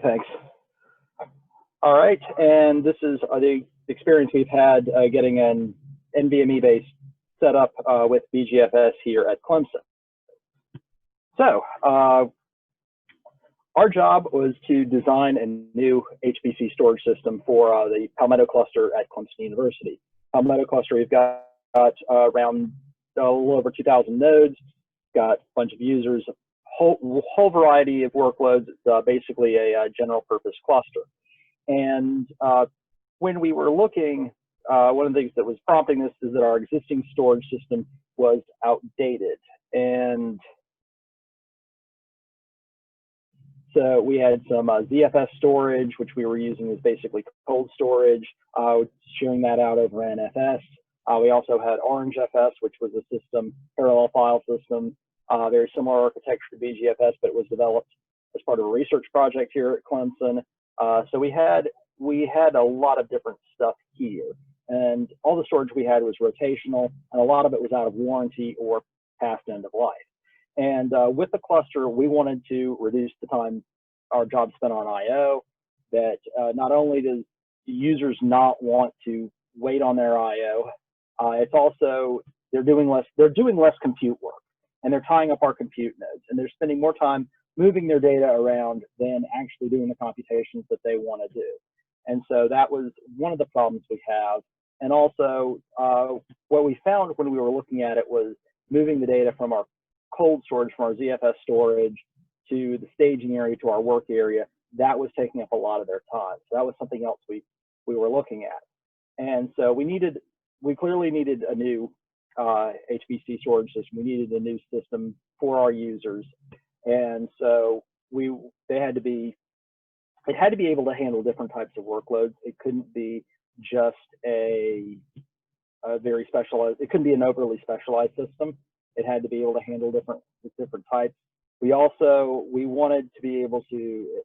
Thanks. All right, and this is the experience we've had getting an NVMe base set up with BeeGFS here at Clemson. So our job was to design a new HPC storage system for the Palmetto cluster at Clemson University. Palmetto cluster, we've got around a little over 2,000 nodes, got a bunch of users, whole variety of workloads. It's basically a general purpose cluster. And when we were looking, one of the things that was prompting this is that our existing storage system was outdated. And so we had some ZFS storage, which we were using as basically cold storage, sharing that out over NFS. We also had OrangeFS, which was a system, parallel file system, very similar architecture to BeeGFS, but it was developed as part of a research project here at Clemson. So we had a lot of different stuff here, and all the storage we had was rotational, and a lot of it was out of warranty or past end of life. And with the cluster, we wanted to reduce the time our job spent on I/O. That not only does users not want to wait on their I/O, it's also they're doing less compute work, and they're tying up our compute nodes, and they're spending more time moving their data around than actually doing the computations that they want to do. And so that was one of the problems we have. And also what we found when we were looking at it was moving the data from our cold storage, from our ZFS storage to the staging area to our work area. That was taking up a lot of their time. So that was something else we were looking at. And so we clearly needed a new HPC storage system. We needed a new system for our users. And so it had to be able to handle different types of workloads. It couldn't be just a very specialized, it couldn't be an overly specialized system. It had to be able to handle different types. We wanted to be able to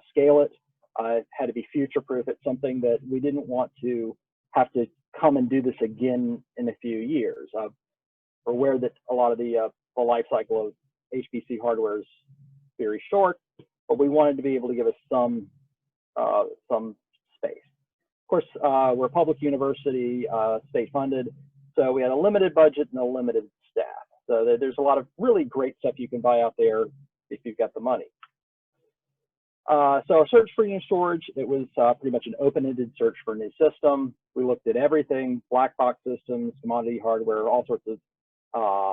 scale it. It had to be future-proof. It's something that we didn't want to have to come and do this again in a few years. We're aware that a lot of the life cycle of HPC hardware is very short, but we wanted to be able to give us some space. Of course, we're a public university, state funded, so we had a limited budget and a limited staff. So there's a lot of really great stuff you can buy out there if you've got the money. So our search for new storage, it was pretty much an open-ended search for a new system. We looked at everything, black box systems, commodity hardware, all sorts of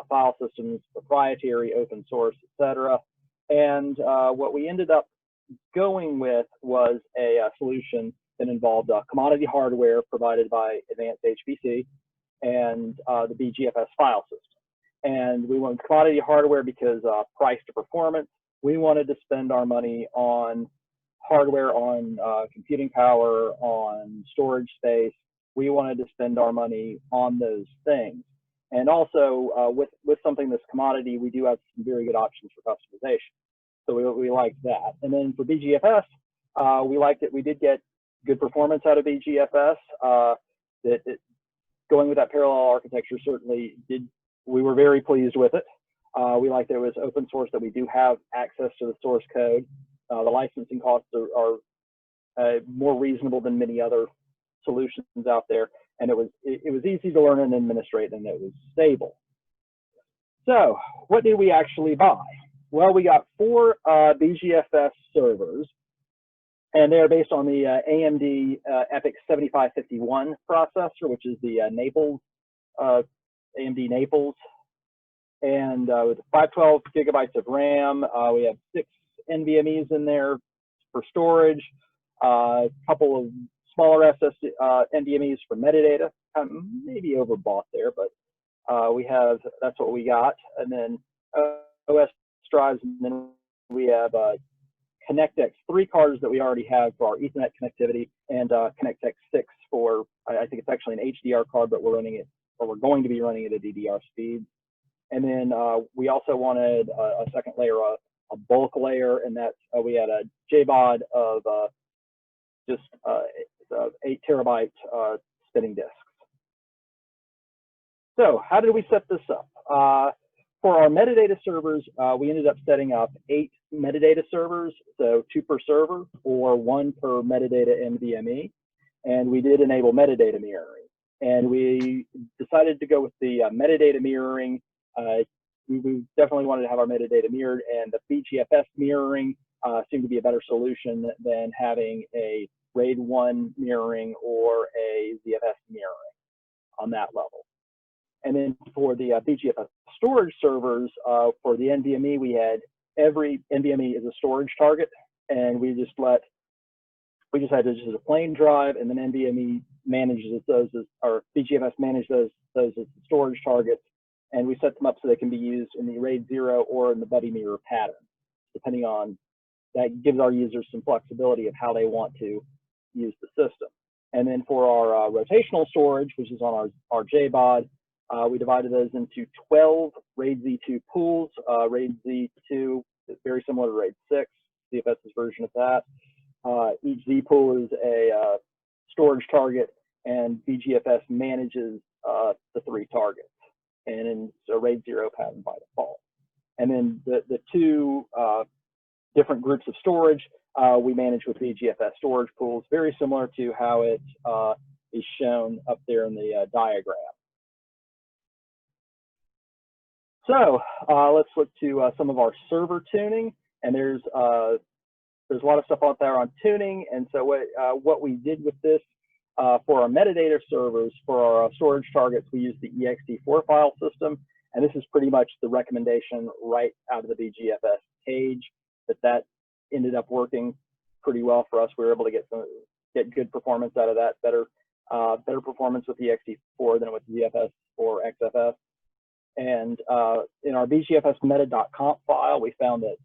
file systems, proprietary, open source, etc. And what we ended up going with was a solution that involved commodity hardware provided by Advanced HPC and the BeeGFS file system. And we went commodity hardware because price to performance. We wanted to spend our money on hardware, on computing power, on storage space. We wanted to spend our money on those things. And also with something that's commodity, we do have some very good options for customization. So we liked that. And then for BeeGFS, we liked it. We did get good performance out of BeeGFS. Going with that parallel architecture certainly did. We were very pleased with it. We liked that it was open source, that we do have access to the source code. The licensing costs are more reasonable than many other solutions out there, and it was easy to learn and administrate, and it was stable. So what did we actually buy? Well, we got 4 BeeGFS servers, and they're based on the AMD EPYC 7551 processor, which is the Naples, AMD Naples. And with 512 gigabytes of RAM, we have 6 NVMe's in there for storage, a couple of smaller NVMe's for metadata, maybe overbought there, but that's what we got. And then OS drives, and then we have ConnectX 3 cards that we already have for our Ethernet connectivity, and ConnectX 6 for, I think it's actually an HDR card, but we're running it, or we're going to be running it at DDR speed. And then we also wanted a second layer, a bulk layer, and that's we had a JBOD of just 8 terabyte spinning disks. So how did we set this up? For our metadata servers, we ended up setting up 8 metadata servers, so 2 per server or 1 per metadata NVMe. And we did enable metadata mirroring. And we decided to go with the metadata mirroring. We definitely wanted to have our metadata mirrored, and the BeeGFS mirroring seemed to be a better solution than having a RAID 1 mirroring or a ZFS mirroring on that level. And then for the BeeGFS storage servers, for the NVMe, we had every NVMe is a storage target, and we just had just a plain drive, and then NVMe manages those as, or BeeGFS manages those as storage targets, and we set them up so they can be used in the RAID 0 or in the buddy mirror pattern, depending on, that gives our users some flexibility of how they want to use the system. And then for our rotational storage, which is on our JBOD, we divided those into 12 RAID Z2 pools. RAID Z2 is very similar to RAID 6, CFS's version of that. Each Z pool is a storage target, and BeeGFS manages the 3 targets, and in a RAID 0 pattern by default. And then the 2 different groups of storage we manage with BeeGFS storage pools, very similar to how it is shown up there in the diagram. So let's look to some of our server tuning, and there's a lot of stuff out there on tuning. And so what we did with this for our metadata servers, for our storage targets, we use the ext4 file system, and this is pretty much the recommendation right out of the BeeGFS page. That ended up working pretty well for us. We were able to get good performance out of that, better performance with ext4 than with ZFS or XFS. And in our BeeGFS meta.conf file, we found that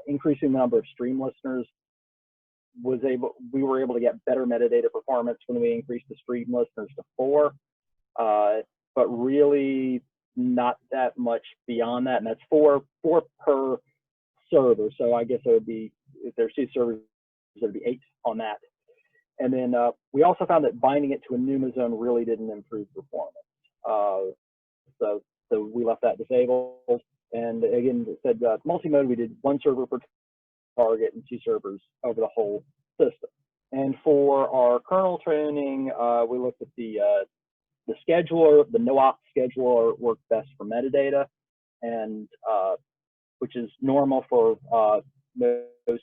increasing the number of stream listeners we were able to get better metadata performance when we increased the stream listeners to 4, but really not that much beyond that. And that's 4 per server. So I guess it would be, if there's 2 servers, it would be 8 on that. And then we also found that binding it to a NUMA zone really didn't improve performance. So we left that disabled. And again, it said multi-mode, we did 1 server per target and 2 servers over the whole system. And for our kernel tuning, we looked at the scheduler. The no-op scheduler worked best for metadata, and which is normal for most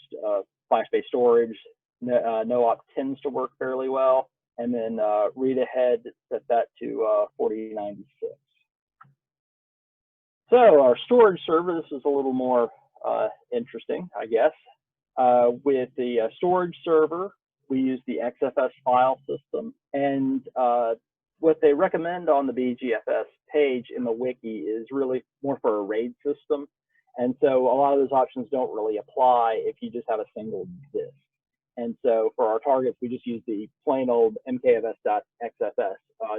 flash-based storage. No-op tends to work fairly well. And then read ahead, set that to 4096. So our storage server, this is a little more interesting, I guess. With the storage server, we use the XFS file system. And what they recommend on the BeeGFS page in the wiki is really more for a RAID system. And so a lot of those options don't really apply if you just have a single disk. And so for our targets, we just use the plain old mkfs.xfs,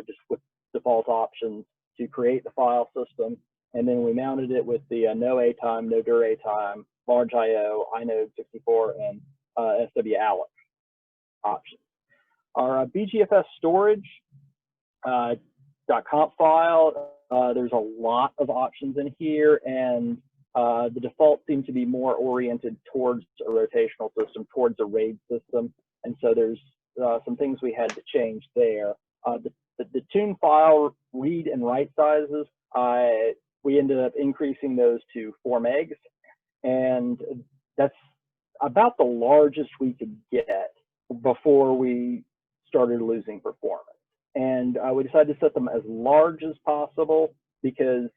just with default options to create the file system. And then we mounted it with the no A time, no dir A time, large IO, inode 64, and SWAlloc options. Our BeeGFS storage .conf file, there's a lot of options in here, and the default seemed to be more oriented towards a rotational system, towards a RAID system. And so there's some things we had to change there. The tune file read and write sizes, we ended up increasing those to 4 megs, and that's about the largest we could get before we started losing performance. And we decided to set them as large as possible because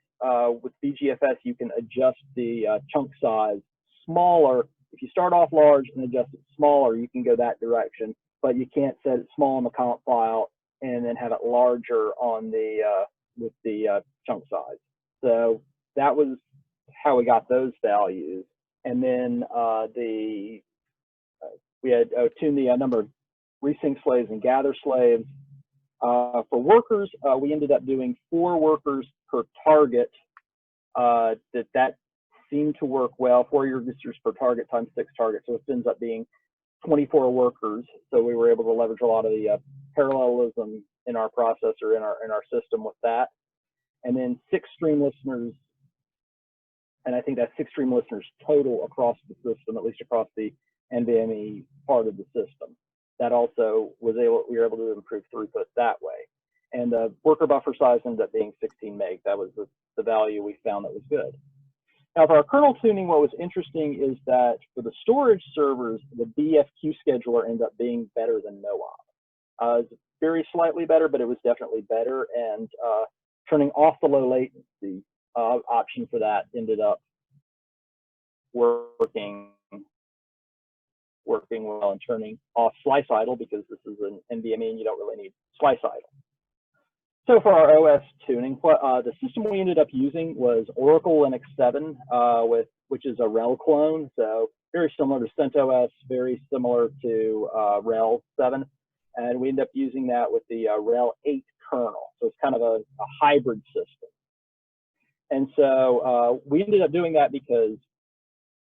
with BeeGFS, you can adjust the chunk size smaller. If you start off large and adjust it smaller, you can go that direction, but you can't set it small in the comp file and then have it larger on the with the chunk size. So that was how we got those values. And then we had tuned the number of resync slaves and gather slaves. For workers, we ended up doing 4 workers per target. That seemed to work well, 4 registers per target times 6 targets. So it ends up being 24 workers. So we were able to leverage a lot of the parallelism in our processor, in our system with that. And then 6 stream listeners and I think that's 6 stream listeners total across the system, at least across the NVMe part of the system. That also we were able to improve throughput that way. And the worker buffer size ended up being 16 meg. That was the value we found that was good. Now, for our kernel tuning, what was interesting is that for the storage servers, the BFQ scheduler ended up being better than NoOp. It's very slightly better, but it was definitely better. And turning off the low latency option for that ended up working well, and turning off slice idle, because this is an NVMe and you don't really need slice idle. So for our OS tuning, the system we ended up using was Oracle Linux 7, which is a RHEL clone, so very similar to CentOS, very similar to RHEL 7, and we ended up using that with the RHEL 8 kernel, so it's kind of a hybrid system. And so we ended up doing that because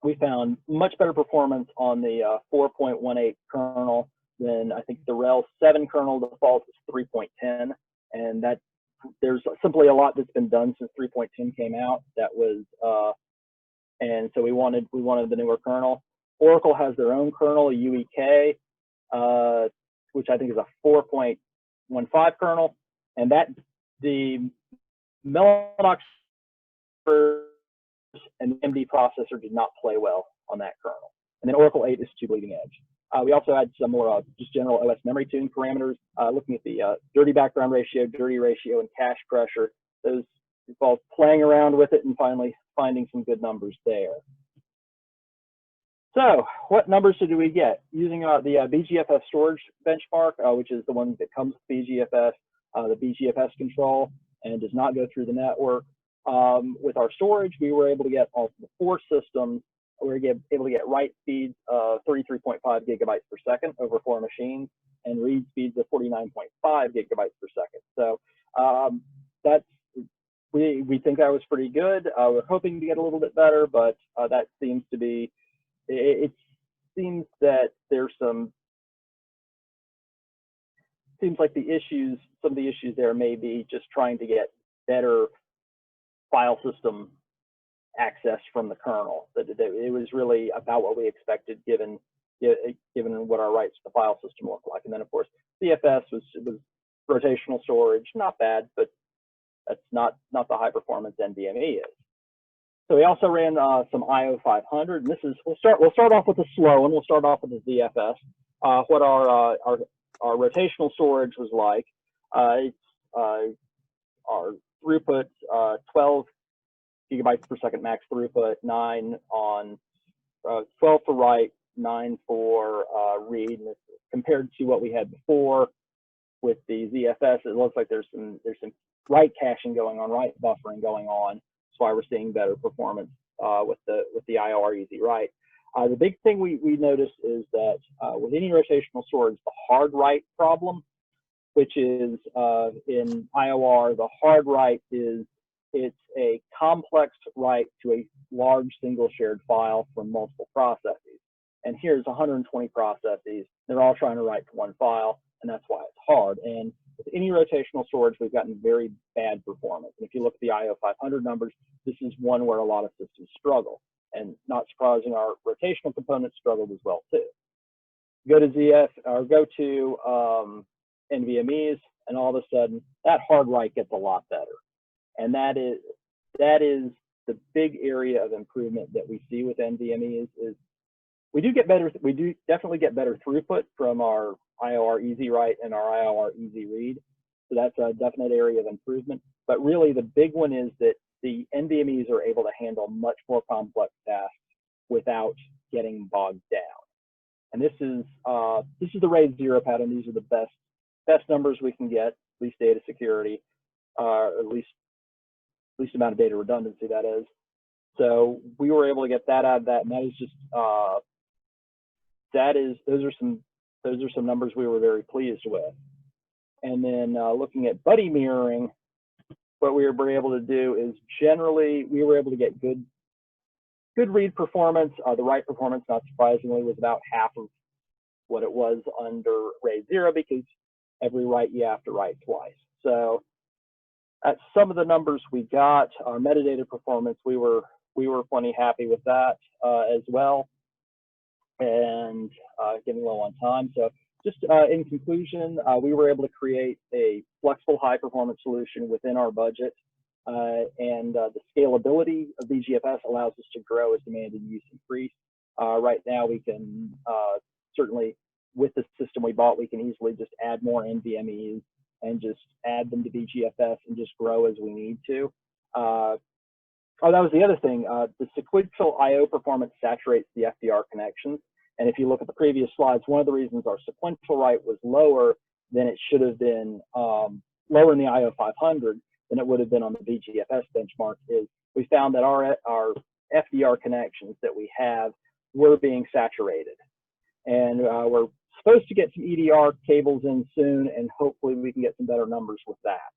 we found much better performance on the 4.18 kernel than I think the RHEL 7 kernel default is 3.10. And that there's simply a lot that's been done since 3.10 came out. That was, and so we wanted the newer kernel. Oracle has their own kernel, UEK, which I think is a 4.15 kernel, and that the Mellanox and the MD processor did not play well on that kernel. And then Oracle 8 is too bleeding edge. We also had some more just general OS memory tuning parameters, looking at the dirty background ratio, dirty ratio, and cache pressure. Those involved playing around with it and finally finding some good numbers there. So what numbers did we get? Using the BeeGFS storage benchmark, which is the one that comes with BeeGFS, the BeeGFS control, and does not go through the network. With our storage, we were able to get all the 4 systems. We were able to get write speeds of 33.5 gigabytes per second over 4 machines, and read speeds of 49.5 gigabytes per second. So we think that was pretty good. We're hoping to get a little bit better, but that seems to be, it seems that there's seems like the issues, some of the issues there may be just trying to get better file system access from the kernel. That it was really about what we expected given what our writes to the file system look like. And then of course CFS was rotational storage, not bad, but that's not the high performance NVMe is. So we also ran some IO 500, and this is we'll start off with the slow, and we'll start off with the ZFS. What our rotational storage was like. Our throughput 12 gigabytes per second max throughput, 9 on 12 for write, 9 for read. And compared to what we had before with the ZFS, it looks like there's some write caching going on, write buffering going on. That's why we're seeing better performance with the IOR Easy Write. The big thing we noticed is that with any rotational storage, the hard write problem, which is in IOR, the hard write is it's a complex write to a large single shared file from multiple processes. And here's 120 processes. They're all trying to write to one file, and that's why it's hard. And with any rotational storage, we've gotten very bad performance. And if you look at the IO 500 numbers, this is one where a lot of systems struggle. And not surprising, our rotational components struggled as well too. Go to ZF or go to NVMe's, and all of a sudden that hard write gets a lot better. And that is the big area of improvement that we see with NVMe is we do definitely get better throughput from our IOR Easy Write and our IOR Easy Read. So that's a definite area of improvement. But really the big one is that the NVMe's are able to handle much more complex tasks without getting bogged down. And this is the RAID 0 pattern. These are the best numbers we can get, at least data security, at least amount of data redundancy, that is. So we were able to get that out of that, and that is just those are some numbers we were very pleased with. And then looking at buddy mirroring, what we were able to do is generally we were able to get good read performance. The write performance, not surprisingly, was about half of what it was under RAID 0 because every write you have to write twice. So at some of the numbers we got, our metadata performance, we were we were plenty happy with that as well, and getting low on time. So just in conclusion, we were able to create a flexible high-performance solution within our budget, and the scalability of BeeGFS allows us to grow as demand and use increase. Right now, we can certainly, with the system we bought, we can easily just add more NVMe's and just add them to BeeGFS and just grow as we need to. Oh, that was the other thing. The sequential I/O performance saturates the FDR connections. And if you look at the previous slides, one of the reasons our sequential write was lower than it should have been, lower in the IO 500 than it would have been on the BeeGFS benchmark, is we found that our FDR connections that we have were being saturated. And we're supposed to get some EDR cables in soon, and hopefully we can get some better numbers with that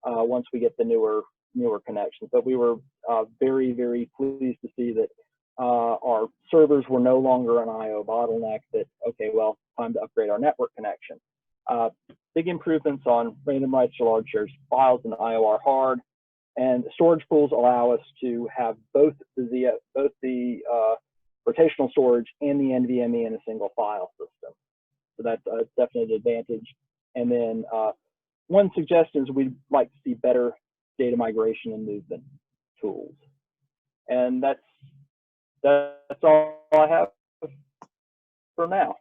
once we get the newer connections. But we were very, very pleased to see that our servers were no longer an IO bottleneck, that, okay, well, time to upgrade our network connection. Big improvements on random writes to large shares files in IOR hard, and the storage pools allow us to have both the rotational storage and the NVMe in a single file system. So that's definitely an advantage. And then one suggestion is we'd like to see better data migration and movement tools. And that's all I have for now.